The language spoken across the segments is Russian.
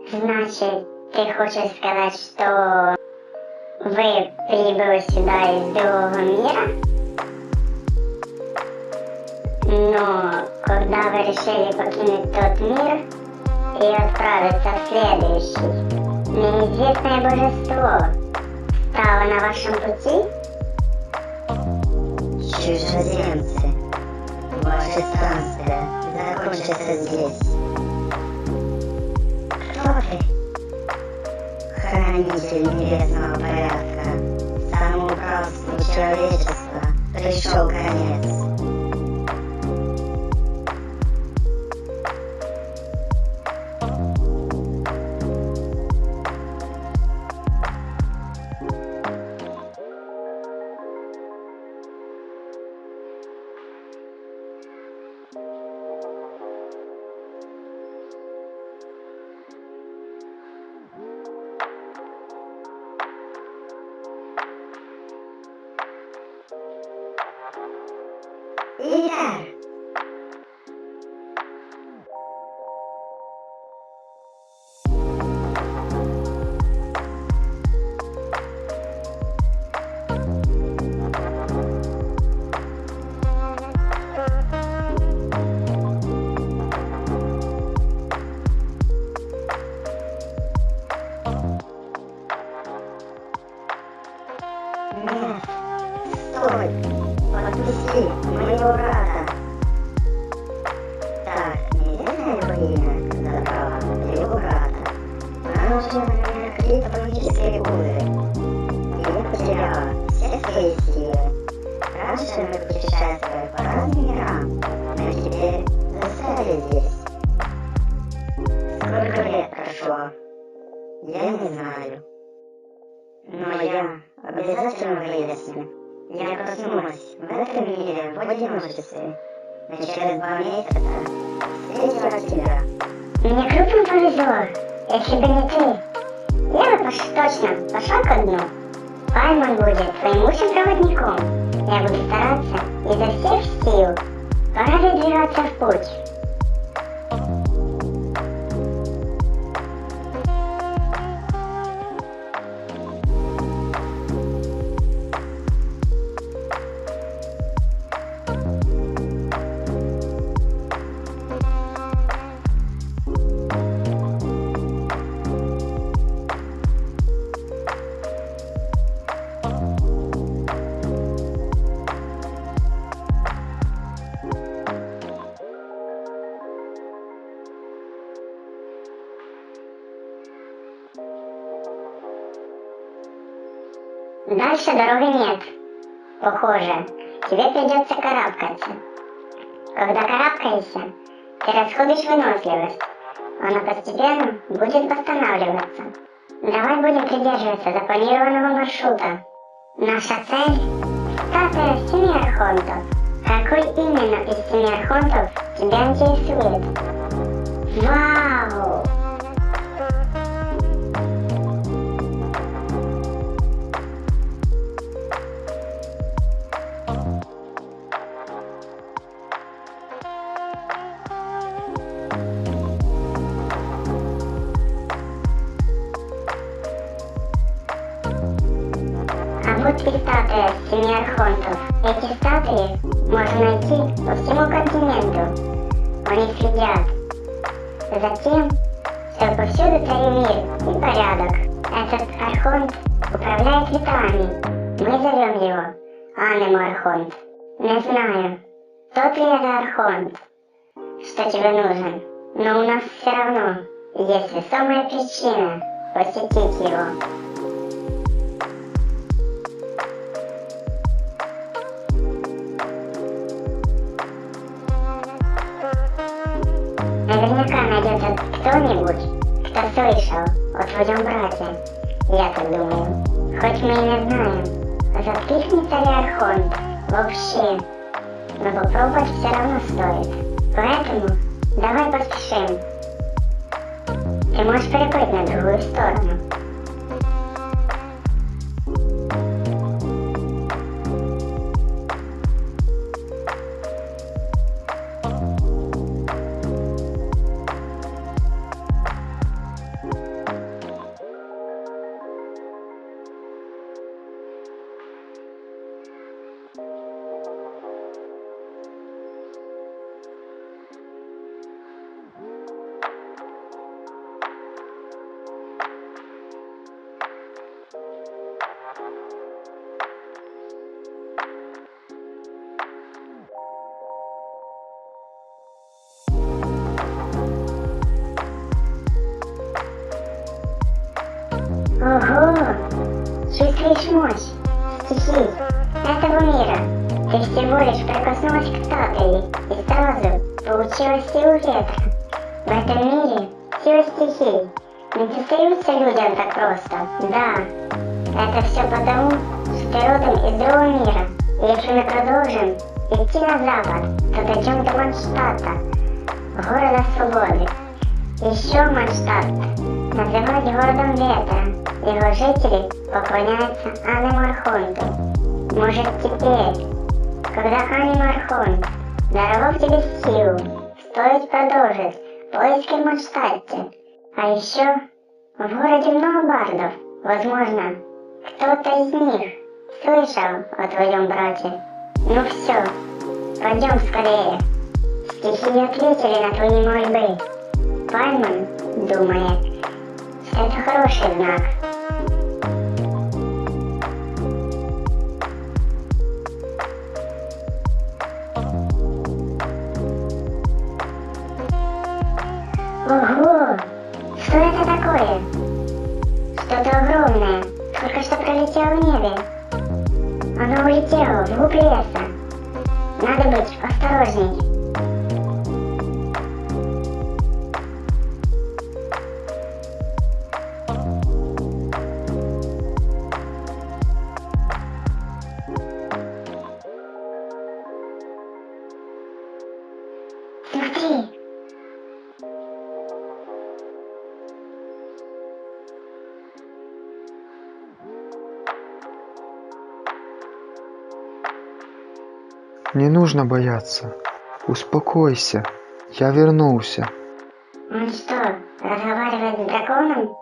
Значит, ты хочешь сказать, что вы прибыли сюда из другого мира? Но когда вы решили покинуть тот мир и отправиться в следующий, неизвестное божество стало на вашем пути? Чужеземцы, ваше странствие закончится здесь. Кто ты? Хранитель небесного порядка. Самоуправству человечества пришел конец. Идар! Нет, стой! Отпусти моего брата! Так, неизвестно его имя, забрала его брата. Она ушла на меня какие-то магические кузы. И я потеряла все свои силы. Раньше мы путешествовали по разным мирам, но теперь застряли здесь. Сколько лет прошло? Я не знаю. Но я обязательно выясню. Я проснулась в этом мире в одиночестве, но через 2 месяца встретила тебя. Мне крупно повезло. Если бы не ты, я бы точно пошла ко дну. Паймон будет твоим лучшим проводником. Я буду стараться изо всех сил. Пора выдвигаться в путь. Дальше дороги нет. Похоже, тебе придется карабкаться. Когда карабкаешься, ты расходишь выносливость. Она постепенно будет восстанавливаться. Давай будем придерживаться запланированного маршрута. Наша цель – статуя 7 архонтов. Какой именно из 7 архонтов тебя интересует? Вау! Вот и статуя 7 архонтов. Эти статуи можно найти по всему континенту. Они следят за тем, чтобы повсюду царил мир и порядок. Этот архонт управляет ветрами. Мы зовем его Анемо-архонт. Не знаю, тот ли это архонт, что тебе нужен, но у нас все равно есть весомая причина посетить его. Наверняка найдется кто-нибудь, кто слышал о твоем брате, я так думаю. Хоть мы и не знаем, заткнется ли архонт вообще, но попробовать все равно стоит. Поэтому давай поспешим. Ты можешь переплыть на другую сторону. чувствуешь мощь стихий этого мира. Ты всего лишь прикоснулась к статуе и сразу получила силу ветра. В этом мире сила стихий не достаются людям так просто. Да, это все потому, что ты родом из другого мира. Если мы продолжим идти на запад, то дойдем до Манштадта, города свободы. Еще Манштадт называют городом ветра. Его жители поклоняются Ане-Мархонту. Может, теперь, когда Ане-Мархонт даровал тебе силу, стоит продолжить поиски в Манштадте. А еще в городе много бардов. Возможно, кто-то из них слышал о твоем брате. Ну все, пойдем скорее. Стихии ответили на твои мольбы. Пальман думает, что это хороший знак. Ого! Что это такое? Что-то огромное только что пролетело в небе. Оно улетело вглубь леса. Надо быть осторожней. Смотри! Не нужно бояться. Успокойся. Я вернулся. Он что, разговаривает с драконом?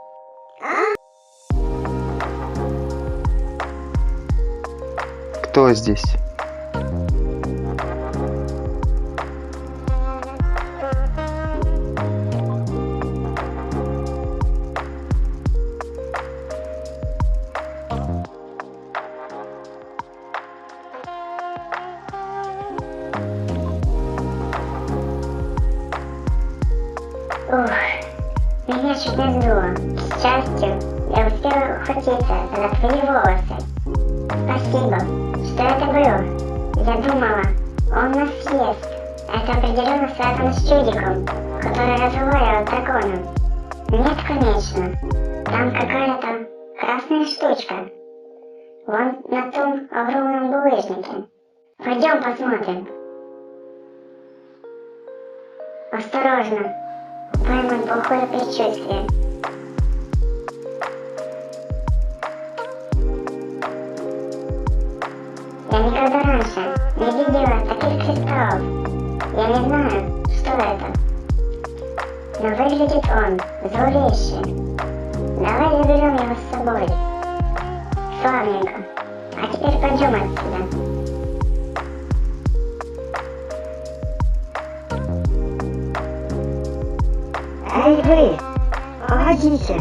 Кто здесь? Ух, меня чуть не сдуло. К счастью, я успела ухватиться за твои волосы. Спасибо, что это было. Я думала, он нас съест. Это определенно связано с чудиком, который разговаривал с драконом. Нет, конечно. Там какая-то красная штучка. Вон на том огромном булыжнике. Пойдем посмотрим. Осторожно. Пойман плохое предчувствие. Я никогда раньше не видела таких кристаллов. Я не знаю, что это. Но выглядит он зловеще. Давай заберем его с собой. Славненько. А теперь пойдем отсюда. Эй вы! Погодите!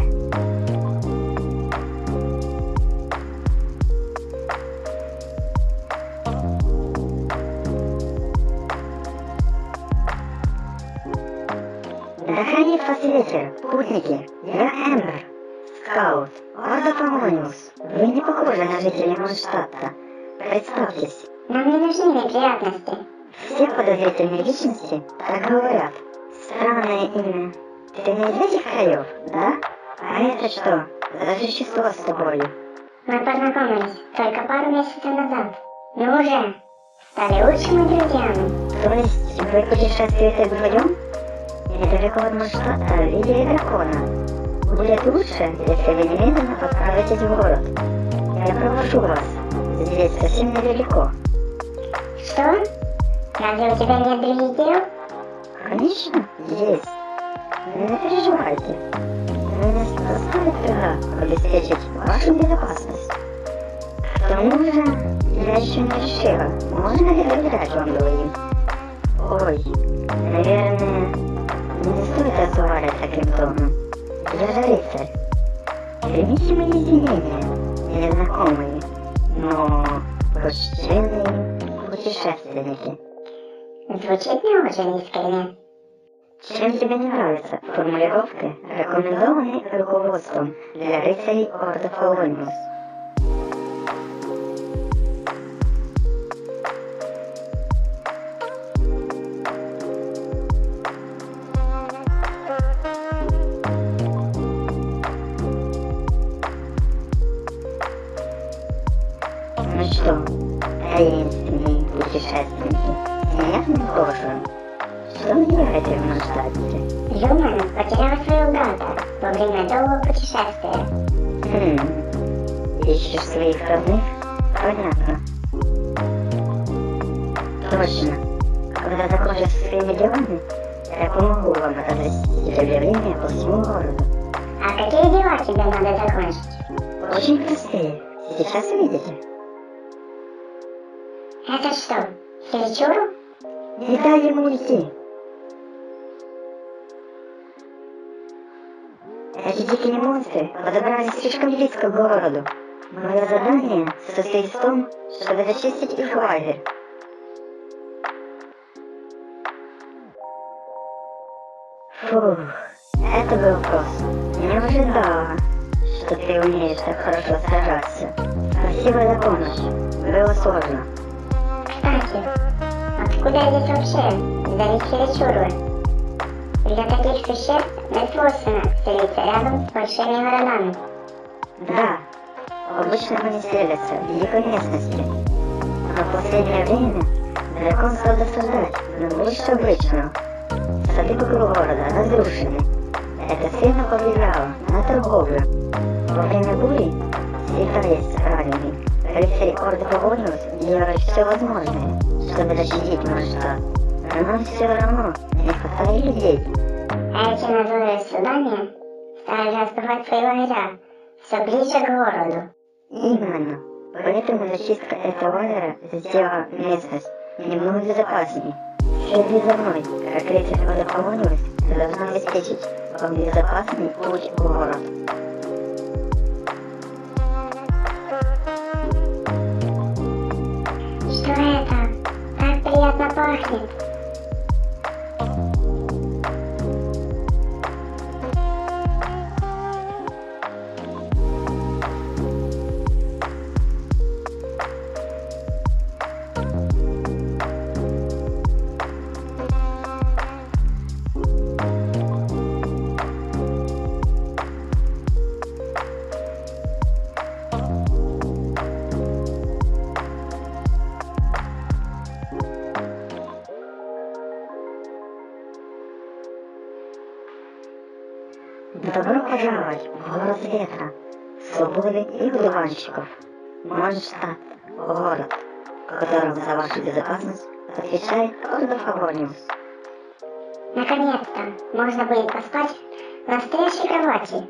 Да хранит вас ветер, путники! Я Эмбер, скаут, Орда Полониус. Вы не похожи на жителей Манштадта. Представьтесь. Нам не нужны неприятности. Все подозрительные личности так говорят. Странное имя. Ты не из этих краев, да? А это что? За существо с тобою? Мы познакомились только пару месяцев назад. Мы уже стали лучшими друзьями. То есть вы путешествуете вдвоем? Недалеко от Манштадта видели дракона. Будет лучше, если вы немедленно отправитесь в город. Я провожу вас. Здесь совсем недалеко. Что? Разве у тебя нет других дел? Конечно, есть. Не переживайте. Меня заставит труда обеспечить вашу безопасность. К тому же, я еще не решила, можно ли доверять вам двоим. Ой, наверное, не стоит разговаривать таким тоном. Я же рыцарь. Примите мои извинения, незнакомые, но почтенные путешественники. Звучит не очень искренне. Чем тебе не нравятся формулировки, рекомендованные руководством для рыцарей Орда Полониус? таинственные путешественники с неясным прошлым. Что вы делаете в Манштадте? Люмен потерял своего брата во время долгого путешествия. Ищешь своих родных? Понятно. Точно. Когда закончишь со своими делами, я помогу вам разместить объявление по всему городу. А какие дела тебе надо закончить? Очень простые. Сейчас увидите. Это что, Хиличуру? Не дай ему уйти. Эти дикие монстры подобрались слишком близко к городу. Мое задание состоит в том, чтобы зачистить их лагерь. Фух, это был просто. Не ожидала, что ты умеешь так хорошо сражаться. Спасибо за помощь. Было сложно. Кстати, откуда здесь вообще взялись Хиличуры? Для таких существ не свойственно селиться рядом с большими городами. Да, обычно они селятся в дикой местности. Но в последнее время дракон стал досаждать, но больше обычного. Сады вокруг города разрушены. Это сильно повлияло на торговлю. Во время бури, слетаясь с ранеными, рыцари Орды Погониус делали все возможное, чтобы защитить Манштадт. Но нам все равно не хватает людей. А эти назойливые судания стали разбивать свои лагеря все ближе к городу. Именно. Поэтому зачистка этого лагеря сделала местность немного безопаснее. Следуй за мной, как рыцарь Орды Погониус, ты должна обеспечить вам безопасный путь в город. Что это? Так приятно пахнет. Добро пожаловать в город ветра, свободы и выдуванщиков. Манштадт – город, в котором за вашу безопасность отвечает Орда Погониус. Наконец-то можно будет поспать в настоящей кровати.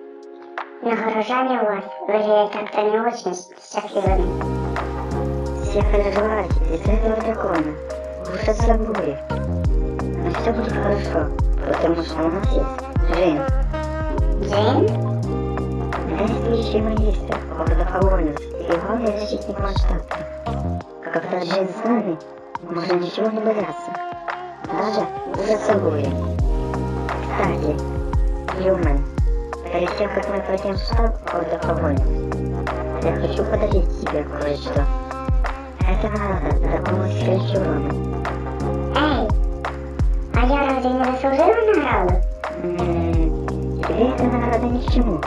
Но горожане у вас выглядят как-то не очень счастливыми. Все переживаете из-за этого дракона, ужас за бури. Но все будет хорошо, потому что у нас есть Джин. Джин? Действующий магистр Орда Погониус и главный защитник Манштадта. Когда Джин с нами, можно ничего не бояться. Даже ужаса бури. Кстати, Люмен, перед тем, как мы пойдем в штаб Орда Погониус, я хочу подарить тебе кое-что. Это награда дракону с Хиличурами. Эй, а я разве не заслужила награду? Тебе эта награда ни к чему.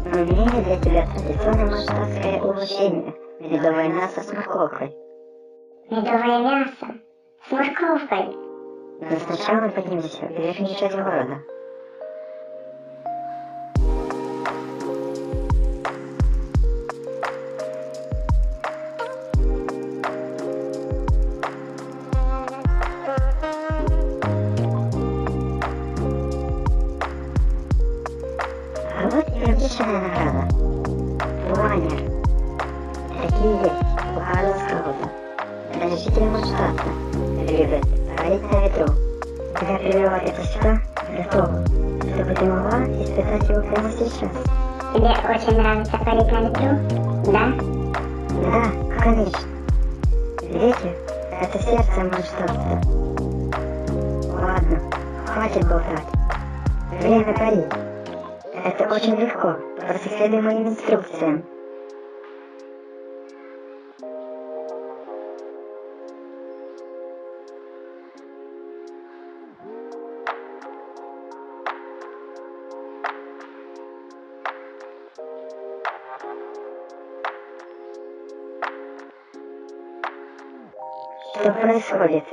Но у меня есть для тебя традиционное манштадтское угощение – медовое мясо с морковкой. Медовое мясо с морковкой. Но сначала мы поднимемся в верхнюю часть города. А вот и обещанная награда. Планер. Такие есть у каждого скаута. Даже жители Манштадта любят парить на ветру. Я привела это сюда готово, чтобы ты могла испытать его прямо сейчас. Тебе очень нравится парить на ветру? Да? Да, конечно. Ветер – это сердце Манштадта. Ладно, хватит болтать. Время парить. Это очень легко, просто следуй моим инструкциям. Что происходит?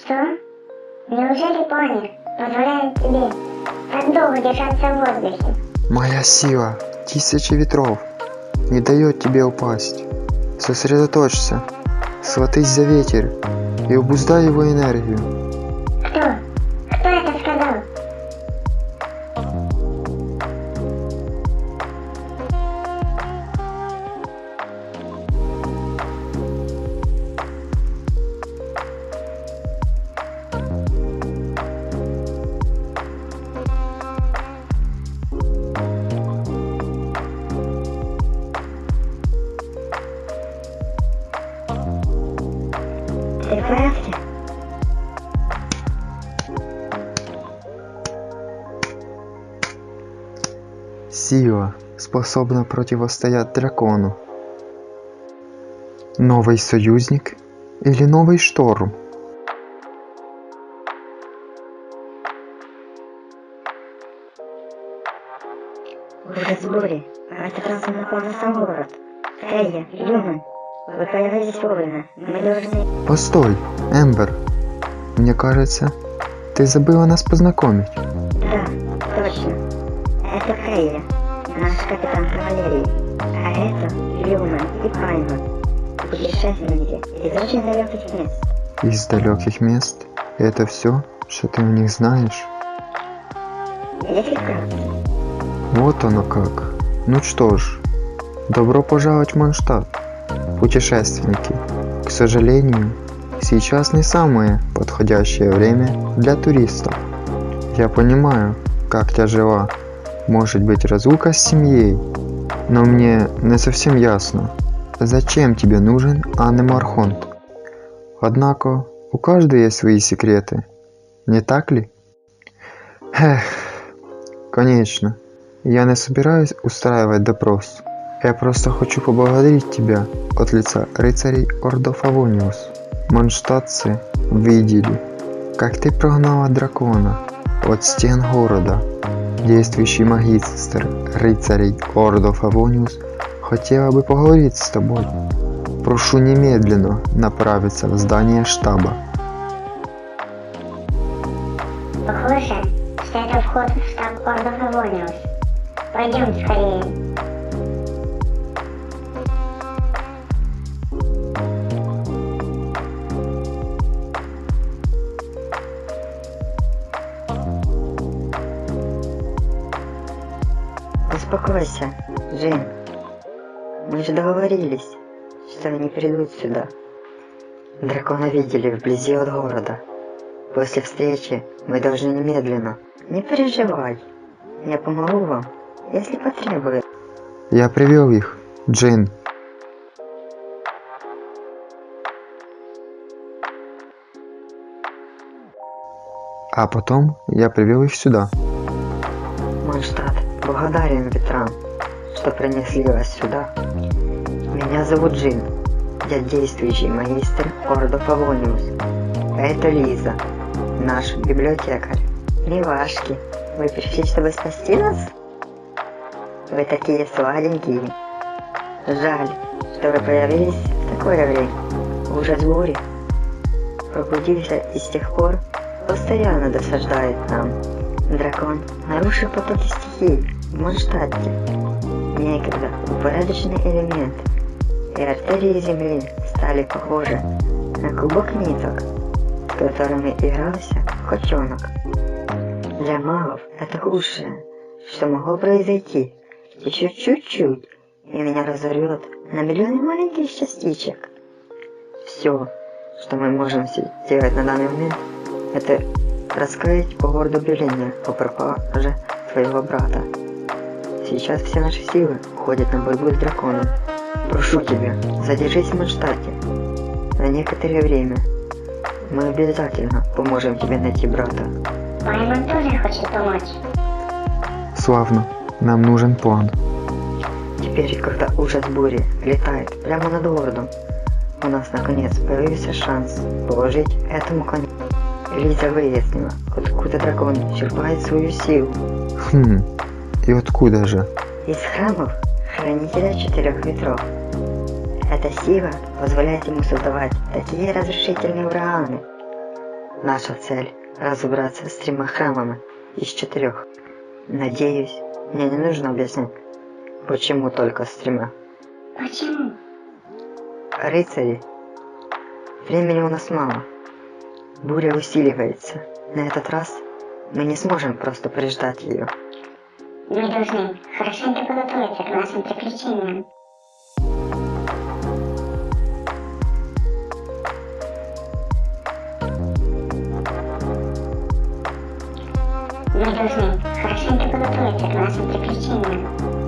Что? Неужели пони позволяет тебе так долго держаться в воздухе? Моя сила, тысячи ветров, не дает тебе упасть. Сосредоточься, схватись за ветер и обуздай его энергию. Кто? Кто это сказал? Ты в порядке? Сила способна противостоять дракону. Новый союзник или новый шторм? Ужас бури. Пространство напал на сам город. Фрейя, Люмен, вы появились вовремя. Мы должны... Постой, Эмбер. Мне кажется, ты забыла нас познакомить. Да, точно. Это Фрейя, наш капитан кавалерии. А это Люмен и Пайма, путешественники из очень далеких мест. Из далеких мест? Это все, что ты о них знаешь? Если вкратце. Вот оно как. Ну что ж, добро пожаловать в Манштадт, путешественники. К сожалению, сейчас не самое подходящее время для туристов. Я понимаю, как тяжела может быть разлука с семьей, но мне не совсем ясно, зачем тебе нужен Аннемархонт. Однако, у каждой есть свои секреты, не так ли? Эх, конечно. Я не собираюсь устраивать допрос. Я просто хочу поблагодарить тебя от лица рыцарей Ордо Фавониус. Манштадтцы видели, как ты прогнала дракона от стен города. Действующий магистр рыцарей Ордо Фавониус хотела бы поговорить с тобой. Прошу немедленно направиться в здание штаба. Похоже, что это вход в штаб Ордо Фавониус. Пойдем скорее. Успокойся, Джин. Мы же договорились, что они придут сюда. Дракона видели вблизи от города. После встречи мы должны немедленно. Не переживай. Я помогу вам, если потребуется. Я привел их, Джин. А потом я привел их сюда. Манштадт благодарен ветрам, что принесли вас сюда. Меня зовут Джин. Я действующий магистр Ордо Фавониус. Это Лиза, наш библиотекарь. Милашки, вы пришли, чтобы спасти нас? Вы такие сладенькие. Жаль, что вы появились в такое время. Ужас бури пробудился и с тех пор постоянно досаждает нам. Дракон нарушил потоки стихий в Манштадте. Некогда упорядоченный элемент и артерии земли стали похожи на клубок ниток, с которыми игрался котенок. Для магов это худшее, что могло произойти. Еще чуть-чуть, и меня разорвет на миллионы маленьких частичек. Все, что мы можем сделать на данный момент, это рассказать по городу объявление о пропаже твоего брата. Сейчас все наши силы уходят на борьбу с драконом. Прошу тебя, задержись в Манштате на некоторое время. Мы обязательно поможем тебе найти брата. Паймон тоже хочет помочь. Славно. Нам нужен план. Теперь, когда ужас бури летает прямо над городом, у нас наконец появился шанс положить этому конец. Лиза выяснила, откуда дракон черпает свою силу. И откуда же? Из храмов Хранителя Четырех Ветров. Эта сила позволяет ему создавать такие разрушительные ураганы. Наша цель – разобраться с 3 храмами из 4. Надеюсь, мне не нужно объяснять, почему только с 3. Почему? Рыцари. Времени у нас мало. Буря усиливается. На этот раз мы не сможем просто приждать ее. Мы должны хорошенько подготовиться к нашим приключениям.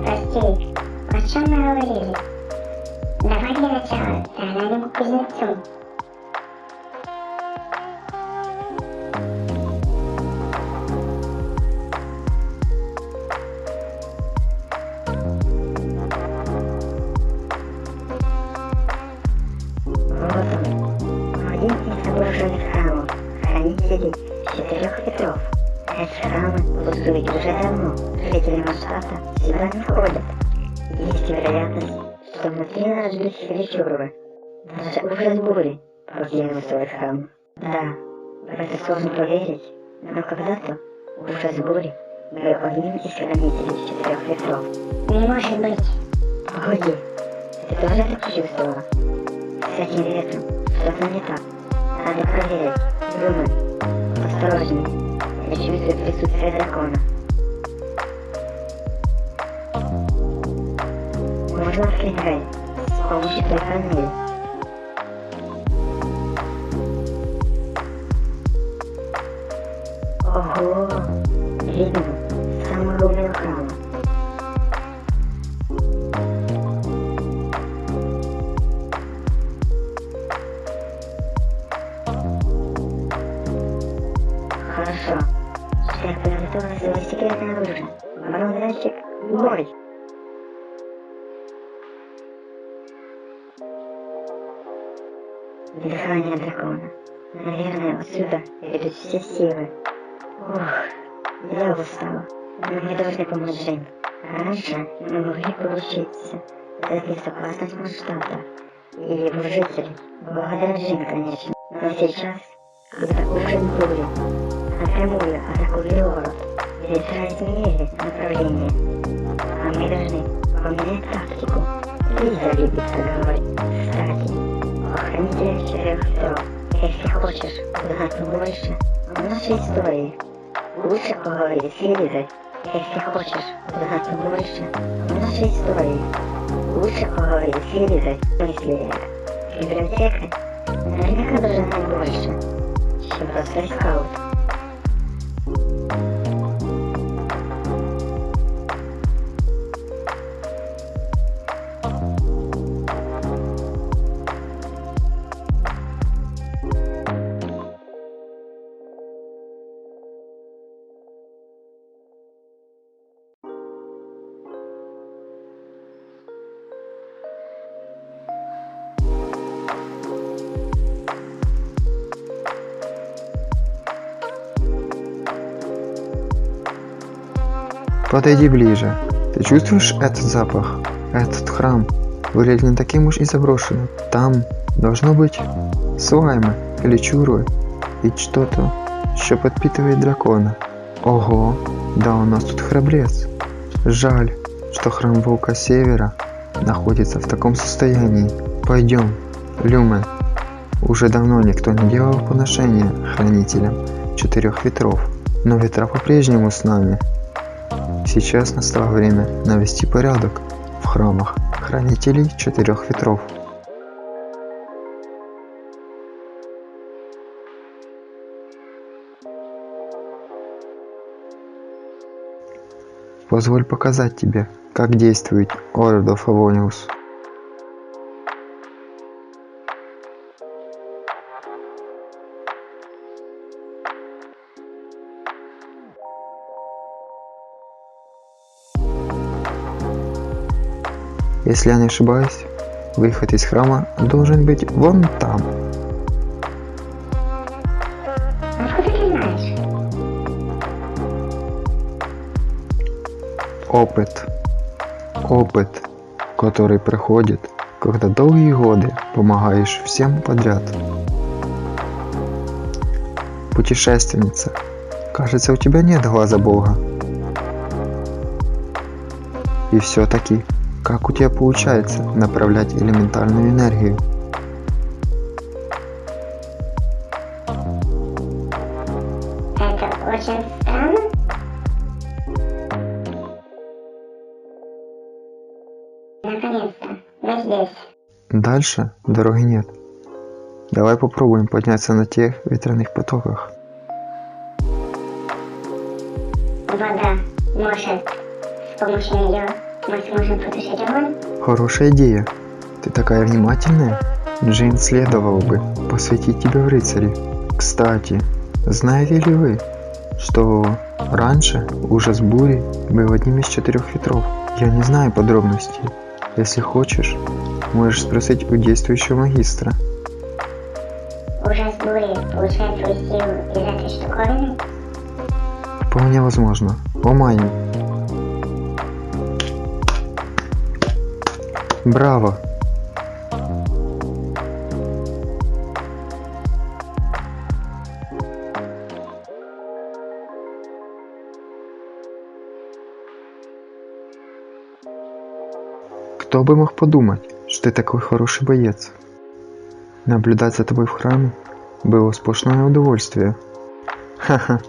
Прости, о чем мы говорили? Давай для начала заглянем к кузнецу. Один из заброшенных храмов, хранителей 4 ветров. Эти храмы пустуют уже давно, жители Манштата сюда не входят. Есть вероятность, что внутри нас ждут хричуры. Даже ужас бури покинул свой храм. Да, в это сложно поверить, но когда-то ужас бури был одним из хранителей 4 ветров. Не может быть. Погоди, ты тоже так чувствовала? С этим ветром что-то не так. Надо проверить. Думай, осторожней. Я чувствую присутствие дракона. Можно открыть дверь с помощью той панели. Ого! Видно самую глубину храма. Хорошо. Теперь подготовила свое секретное оружие. Барон-датчик бой. Дыхание дракона. Наверное, отсюда идут все силы. Ух, я устала. Но мне должны помочь Джин. Раньше мы могли поручиться за безопасность Манштата и его жителей. Благодаря Джин, конечно. Но сейчас, когда ужин бури напрямую атакует город, ветра изменили направление. А мы должны поменять тактику. Лиза любит так говорить. Кстати, хранитель 4 ветров. Если хочешь узнать больше о нашей истории, лучше поговорить с Лизой. Если хочешь узнать больше о нашей истории, лучше поговорить с Лизой. Мысли библиотека наверняка должна знать больше, чем простой скаут. Подойди ближе. Ты чувствуешь этот запах? Этот храм выглядит не таким уж и заброшенным. Там должно быть слаймы или чуры и что-то, что подпитывает дракона. Ого, да у нас тут храбрец. Жаль, что храм Волка Севера находится в таком состоянии. Пойдем, Люмен. Уже давно никто не делал подношения хранителям 4 ветров, но ветра по-прежнему с нами. Сейчас настало время навести порядок в храмах хранителей 4 ветров. Позволь показать тебе, как действует Ordo Favonius. Если я не ошибаюсь, выход из храма должен быть вон там. Откуда ты знаешь? Опыт, который проходит, когда долгие годы помогаешь всем подряд. Путешественница, кажется, у тебя нет глаза Бога. И все-таки, как у тебя получается направлять элементальную энергию? Это очень странно. Наконец-то, мы здесь. Дальше дороги нет. Давай попробуем подняться на тех ветряных потоках. Вода. Может, с помощью нее мы сможем потушить огонь? Хорошая идея. Ты такая внимательная. Джин следовало бы посвятить тебя в рыцари. Кстати, знаете ли вы, что раньше ужас бури был одним из 4 ветров? Я не знаю подробностей. Если хочешь, можешь спросить у действующего магистра. Ужас бури получает свою силу из этой штуковины? Вполне возможно. Омайю. Браво! Кто бы мог подумать, что ты такой хороший боец? Наблюдать за тобой в храме было сплошное удовольствие. Ха-ха.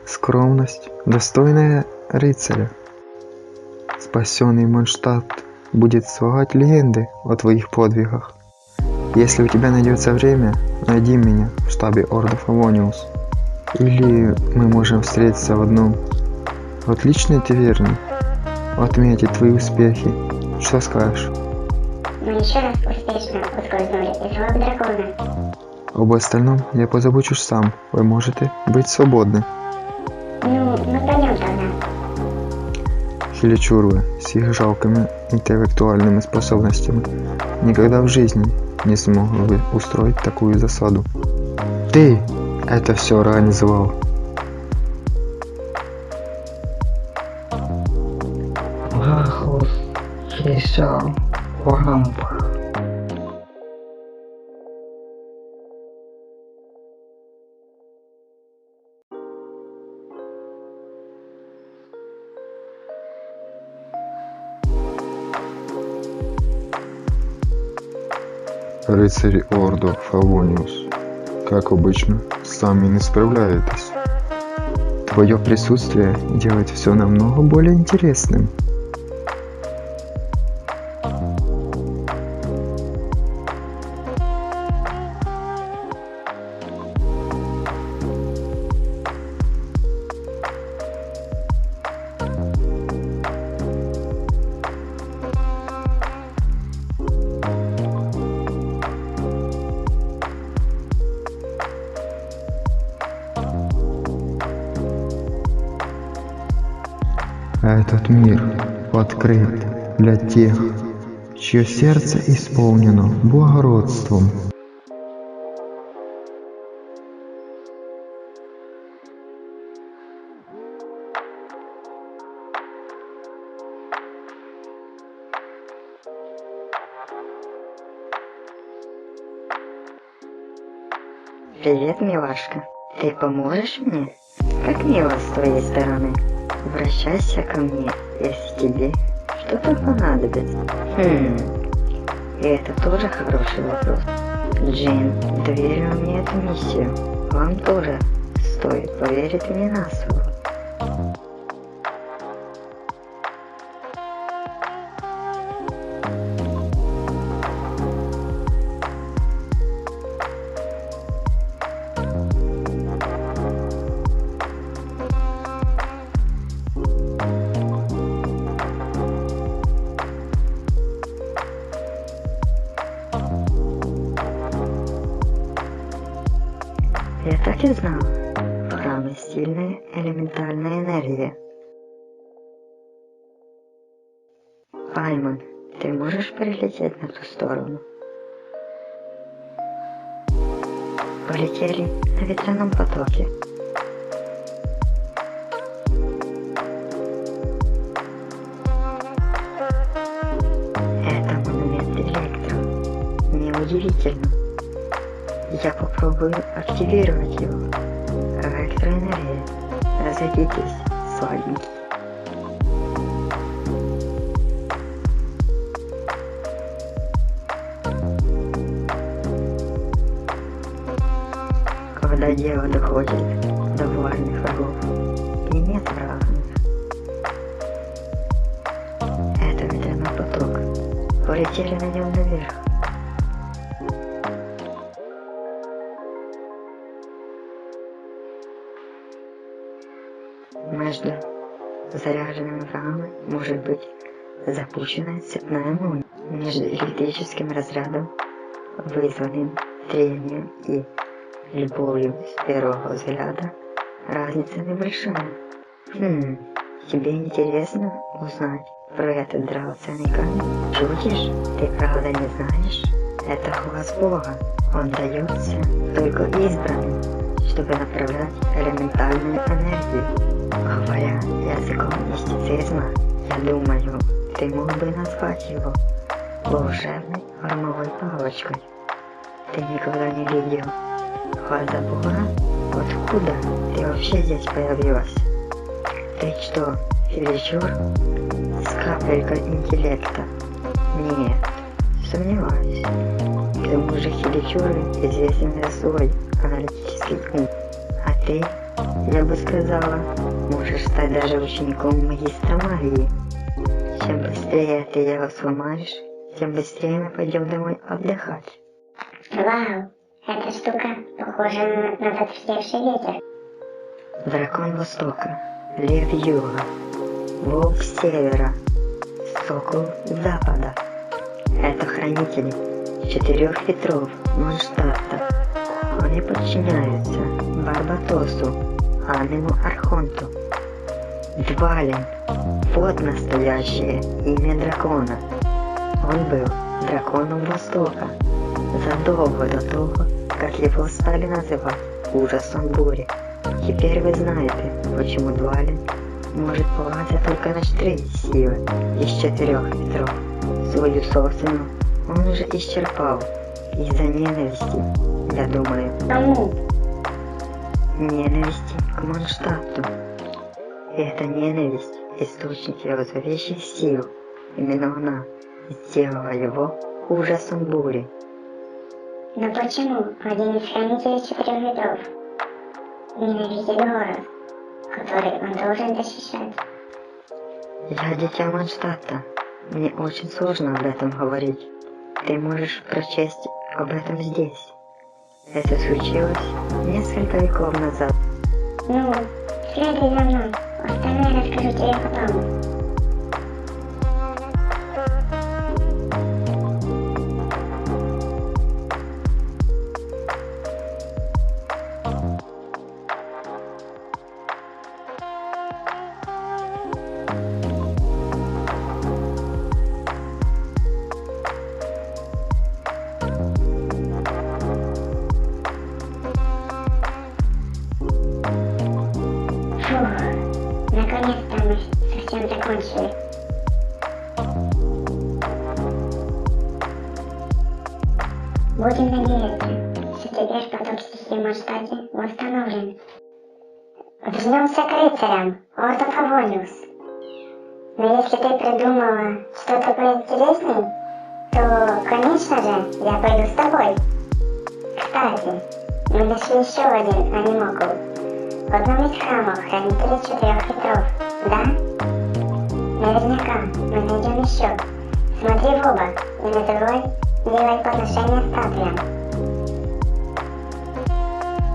Скромность, достойная рыцаря. Спасенный Монштадт будет слагать легенды о твоих подвигах. Если у тебя найдется время, найди меня в штабе Ordo Favonius. Или мы можем встретиться в одном отличной таверне, отметить твои успехи. Что скажешь? Мы еще раз успешно ускользнули из лап дракона. Об остальном я позабочусь сам. Вы можете быть свободны. Ну, мы пойдем тогда. Хиличурвы с их жалкими интеллектуальными способностями никогда в жизни не смогли бы устроить такую засаду. Ты это все организовал. Вахус, Хисал, Вамп. Рыцари Ордо Фавониус, как обычно, сами не справляетесь. Твое присутствие делает все намного более интересным. Этот мир открыт для тех, чье сердце исполнено благородством. Привет, милашка. Ты поможешь мне? Как мило с твоей стороны. Обращайся ко мне, если тебе что-то понадобится. И это тоже хороший вопрос. Джин доверил мне эту миссию. Вам тоже стоит поверить мне на слово. Я так и знал. В храме сильная элементальная энергия. Пайман, ты можешь прилететь на ту сторону? Полетели на ветряном потоке. Это монумент Электро. Неудивительно. Я попробую активировать его. Электроэнергия. Разойдитесь, сладенький. Когда дело доходит до важных врагов, и нет равных. Это ветряной поток. Полетели на нем наверх. Между заряженными врагами может быть запущена цепная молния. Между электрическим разрядом, вызванным трением и любовью с первого взгляда, разница небольшая. Тебе интересно узнать про этот драгоценный камень? Шутишь? Ты правда не знаешь? Это глаз Бога. Он дается только избранным, чтобы направлять элементальную энергию. Говоря языком мистицизма, я думаю, ты мог бы назвать его волшебной армовой палочкой. Ты никогда не видел глаза Бога? Откуда ты вообще здесь появилась? Ты что, филичур? С капелькой интеллекта? Нет, сомневаюсь. К тому же филичуры известен за свой аналитический ум. А ты, я бы сказала, можешь стать даже учеником магистра магии. Чем быстрее ты его сломаешь, тем быстрее мы пойдем домой отдыхать. Вау, эта штука похожа на затвердевший ветер. Дракон Востока, Лев Юга, Волк Севера, Сокол Запада. Это хранители 4 ветров Монштадта. Они подчиняются Барбатосу, Аннему Архонту. Двалин – вот настоящее имя дракона. Он был драконом Востока задолго до того, как его стали называть ужасом бури. Теперь вы знаете, почему Двалин может полагаться только на 4 силы из 4 ветров. Свою собственную он уже исчерпал из-за ненависти, я думаю. Кому? Ненависти к Монштадту. И эта ненависть – источник его зловещих сил. Именно она сделала его ужасом бури. Но почему один из хранителей 4 ветров ненавидит город, который он должен защищать? Я дитя Монштадта. Мне очень сложно об этом говорить. Ты можешь прочесть об этом здесь. Это случилось несколько веков назад. Ну, следуй за мной. Остальное расскажу тебе потом. Наконец-то мы совсем закончили. Будем надеяться, что теперь поток стихии в Монштадте восстановлен. Вернемся к рыцарям, Ордо Фавониус. Но если ты придумала что-то поинтереснее, то, конечно же, я пойду с тобой. Кстати, мы нашли еще один анимокул. В одном из храмов хранителей 4 ветров, да? Наверняка мы найдем еще. Смотри в оба и не забывай делать подношения статуям.